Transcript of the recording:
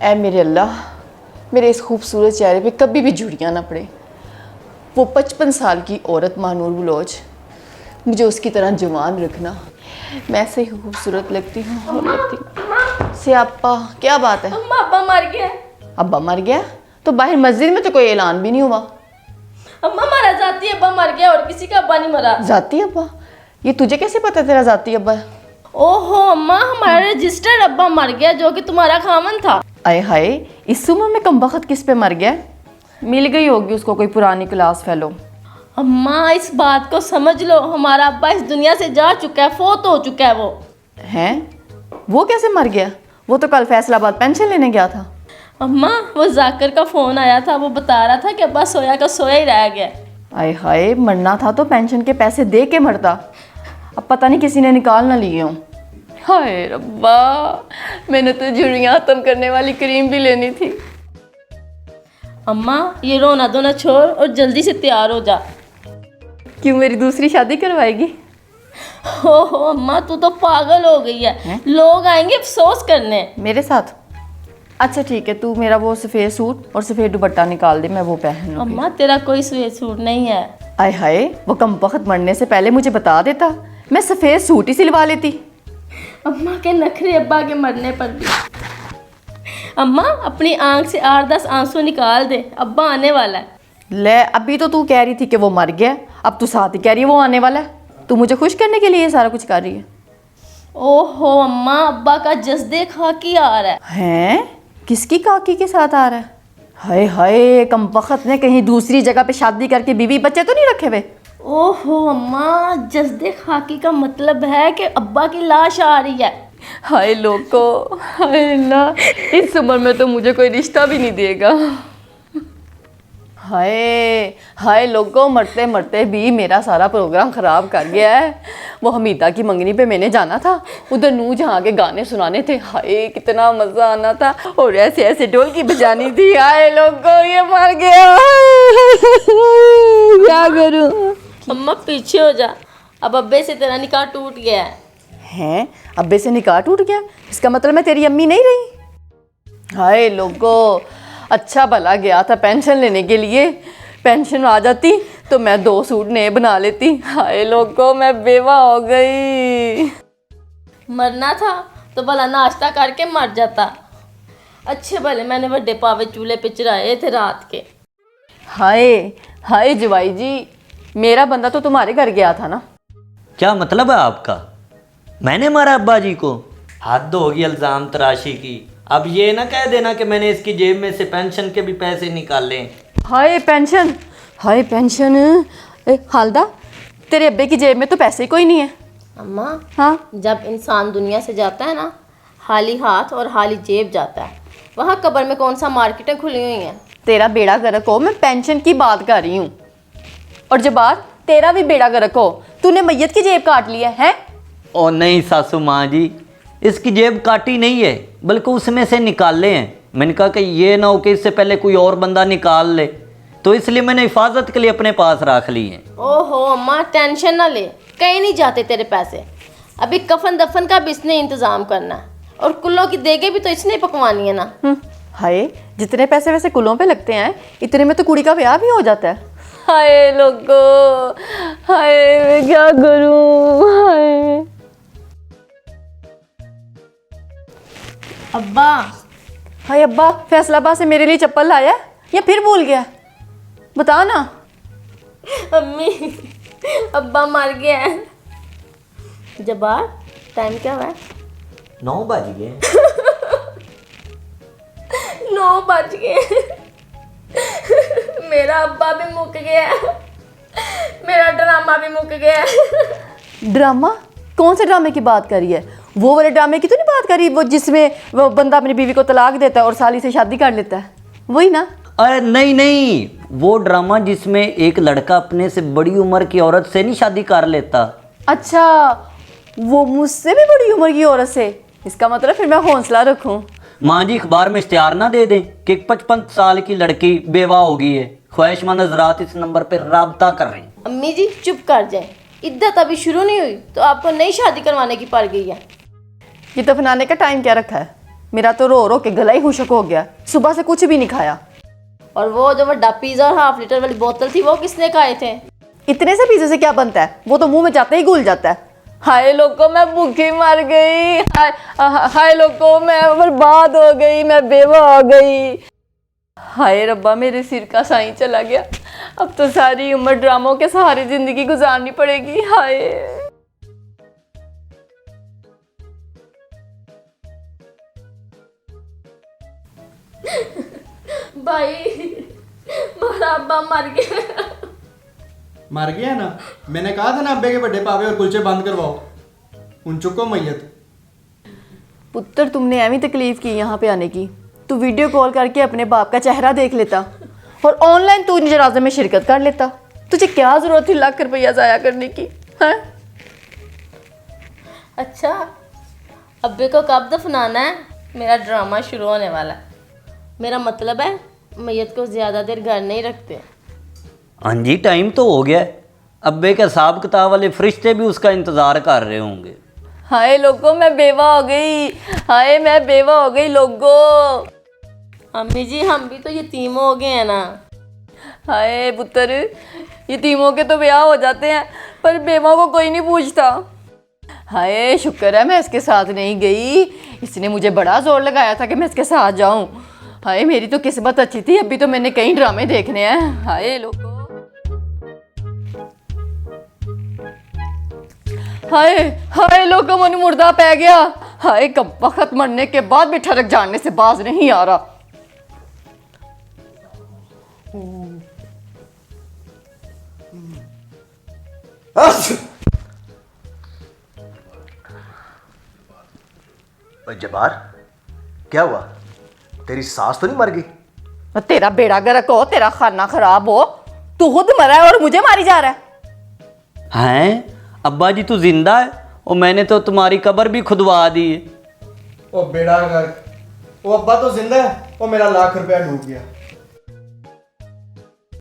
ऐ मेरे अल्लाह, मेरे इस खूबसूरत चेहरे पे कभी भी झुर्रियाँ ना पड़े। वो 55 साल की औरत महानूर बलोच, मुझे उसकी तरह जवान रखना। मैं ऐसे ही खूबसूरत लगती हूँ और लगती हूँ। सियापा, क्या बात है? अम्मा अब्बा मर गया। अब्बा मर गया? तो बाहर मस्जिद में तो कोई ऐलान भी नहीं हुआ। अम्मा हमारा जाती अब्बा मर गया और किसी का अब्बा नहीं मरा। जाती अब्बा? ये तुझे कैसे पता तेरा जाती अब्बा है? ओहो अम्मा, हमारा रजिस्टर्ड अब्बा मर गया जो कि तुम्हारा खामन था। आए हाय, इस उम्र में कमबख्त किस पे मर गया? मिल गई होगी उसको कोई पुरानी क्लास फेलो। अम्मा इस बात को समझ लो, हमारा अब्बा इस दुनिया से जा चुका है, फोत हो चुका है वो। हैं? वो कैसे मर गया? वो तो कल फैसलाबाद पेंशन लेने गया था। अम्मा वो जाकर का फोन आया था, वो बता रहा था कि अब्बा सोया का सोया ही रह गया। आए हाय, मरना था तो पेंशन के पैसे दे के मरता। अब पता नहीं किसी ने निकाल ना लिए हों। हाय रब्बा, मैंने तो झुर्रियाँ ख़त्म करने वाली क्रीम भी लेनी थी। अम्मा ये रोना धोना छोड़ और जल्दी से तैयार हो जा। क्यों, मेरी दूसरी शादी करवाएगी? ओहो अम्मा तू तो पागल हो गई है? लोग आएंगे अफसोस करने मेरे साथ। अच्छा ठीक है, तू मेरा वो सफ़ेद सूट और सफ़ेद दुपट्टा निकाल दे, मैं वो पहन लूँगी। अम्मा तेरा कोई सफ़ेद सूट नहीं है। आय हाय, वो कमबख्त मरने से पहले मुझे बता देता, मैं सफ़ेद सूट ही सिलवा लेती। अम्मा के नखरे अब्बा के मरने पर भी। अम्मा अपनी आंख से 8-10 आंसू निकाल दे, अब्बा आने वाला है। ले, अभी तो तू कह रही थी कि वो मर गया, अब तू साथ ही कह रही है वो आने वाला है। तू मुझे खुश करने के लिए ये सारा कुछ कर रही है। ओहो अम्मा, अब्बा का जज्दे खाकी आ रहा है। हैं? किसकी काकी के साथ आ रहा है? हाय हाय, कमबख्त ने कहीं दूसरी जगह पे शादी करके बीवी बच्चे तो नहीं रखे हुए? ओहो अम्मा, जज्दे खाकी का मतलब है कि अब्बा की लाश आ रही है। हाय लोगो, हाय अल्लाह, इस उम्र में तो मुझे कोई रिश्ता भी नहीं देगा। हाय हाय लोगो, मरते मरते भी मेरा सारा प्रोग्राम ख़राब कर गया है। वो हमीदा की मंगनी पे मैंने जाना था, उधर नूर जहाँ के गाने सुनाने थे। हाय कितना मज़ा आना था, और ऐसे ऐसे ढोलकी बजानी थी। हाय लोगो, ये मर गया, क्या करूँ? अम्मा पीछे हो जा, अब अब्बे से तेरा निकाह टूट गया है। हैं? अब्बे से निकाह टूट गया? इसका मतलब मैं तेरी अम्मी नहीं रही? हाय लोगो, अच्छा भला गया था पेंशन लेने के लिए, पेंशन आ जाती तो मैं 2 सूट नए बना लेती। हाय लोगो, मैं बेवा हो गई। मरना था तो भला नाश्ता करके मर जाता। अच्छे भले मैंने बड़े पावे चूल्हे पे चढ़ाए थे रात के। हाय हाय जवाई जी, मेरा बंदा तो तुम्हारे घर गया था ना? क्या मतलब है आपका? मैंने मारा अब्बा जी को? हद होगी इल्ज़ाम तराशी की। अब ये ना कह देना कि मैंने इसकी जेब में से पेंशन के भी पैसे निकाले। हाय पेंशन, हाय पेंशन। हालदा, तेरे अब्बे की जेब में तो पैसे कोई नहीं है। अम्मा हाँ, जब इंसान दुनिया से जाता है ना, खाली हाथ और खाली जेब जाता है। वहाँ कब्र में कौन सा मार्केटें खुली हुई हैं? तेरा बेड़ा गर्क हो, मैं पेंशन की बात कर रही हूँ। और जबार, तेरा भी बेड़ा गर्क हो, तूने मैयत की जेब काट ली है? ओ नहीं सासू माँ जी, इसकी जेब काटी नहीं है, बल्कि उसमें से निकाले हैं। मैंने कहा कि ये ना हो कि इससे पहले कोई और बंदा निकाल ले, तो इसलिए मैंने हिफाजत के लिए अपने पास रख ली है। ओहो अम्मा टेंशन ना ले, कहीं नहीं जाते तेरे पैसे। अभी कफन दफन का भी इसने इंतज़ाम करना है, और कुल्लों की देगे भी तो इसने पकवानी है ना। हाय, जितने पैसे वैसे कुलों पे लगते हैं, इतने में तो कुड़ी का ब्याह भी हो जाता है। हाय लोगो, हाय मैं क्या करूं? हाय अब्बा, हाय अब्बा, फैसलाबाद से मेरे लिए चप्पल लाया या फिर भूल गया? बता ना। अम्मी अब्बा मर गया है। जबार टाइम क्या हुआ है? 9 बज गए। 9 बज गए। मेरा अब्बा भी मुक गया, मेरा ड्रामा भी मुक गया। ड्रामा? कौन से ड्रामे की बात कर रही है? वो वाले ड्रामे की तो नहीं बात कर रही, वो जिसमें वो बंदा अपनी बीवी को तलाक देता है और साली से शादी कर लेता है, वही ना? अरे नहीं नहीं, वो ड्रामा जिसमें एक लड़का अपने से बड़ी उम्र की औरत से नहीं शादी कर लेता। अच्छा, वो मुझसे भी बड़ी उम्र की औरत से? इसका मतलब फिर मैं हौसला रखूं। माँ जी अखबार में इश्तिहार ना दे दें कि 55 साल की लड़की बेवा हो गई है, ख्वाहिशमंद हज़रात इस नंबर पर राब्ता कर रहे हैं। अम्मी जी चुप कर जाए, इद्दत अभी शुरू नहीं हुई तो आपको नई शादी करवाने की पड़ गई है। ये दफनाने का टाइम क्या रखा है? मेरा तो रो रो के गला ही खुशक हो गया, सुबह से कुछ भी नहीं खाया। और वो जो बड़ा पिज़्ज़ा और हाफ लीटर वाली बोतल थी वो किसने खाए थे? इतने से पिज़्ज़ा से क्या बनता है, वो तो मुंह में जाते ही घुल जाता है। हाय लोगों, मैं भूखी मर गई। हाय लोगों, मैं बर्बाद हो गई, मैं बेवा हो गई। हाय रब्बा, मेरे सिर का साईं चला गया। अब तो सारी उम्र ड्रामों के सहारे जिंदगी गुजारनी पड़ेगी। हाय भाई मेरा अब्बा मर गया। मर गया ना, मैंने कहा था ना अब्बे के बड़े पावे और कुलचे बंद करवाओ। उन चुको मैयत। पुत्र, तुमने ऐवी तकलीफ की यहाँ पे आने की, तू वीडियो कॉल करके अपने बाप का चेहरा देख लेता और ऑनलाइन तू जनाजे में शिरकत कर लेता। तुझे क्या जरूरत थी लाख रुपया जाया करने की? हैं? अच्छा, अब्बे को कब दफनाना है? मेरा ड्रामा शुरू होने वाला है। मेरा मतलब है मैयत को ज़्यादा देर घर नहीं रखते। हाँ जी, टाइम तो हो गया है। अब्बे के हिसाब किताब वाले फरिश्ते भी उसका इंतज़ार कर रहे होंगे। हाय लोगों, मैं बेवा हो गई। हाय मैं बेवा हो गई लोगों। अम्मी जी, हम भी तो यतीम हो गए हैं ना। हाय पुत्र, यतीमों के तो ब्याह हो जाते हैं पर बेवा को कोई नहीं पूछता। हाय शुक्र है मैं इसके साथ नहीं गई, इसने मुझे बड़ा जोर लगाया था कि मैं इसके साथ जाऊं। हाय मेरी तो किस्मत अच्छी थी, अभी तो मैंने कई ड्रामे देखने हैं। हाय लोगों, हाय हाय लोगों, मन मुर्दा पै गया। हाय कब वक्त मरने के बाद भी ठरक जानने से बाज नहीं आ रहा। ओए जबार, क्या हुआ? तेरी सास तो नहीं मर गई? तेरा बेड़ा गर्क हो, तेरा खाना खराब हो, तू खुद मरा है और मुझे मारी जा रहा है। हैं अब्बा जी, तू जिंदा है और मैंने तो तुम्हारी कब्र भी खुदवा दी है। ओ बेड़ा गर्क, वो अब्बा तो जिंदा है, वो मेरा लाख रुपया डूब गया।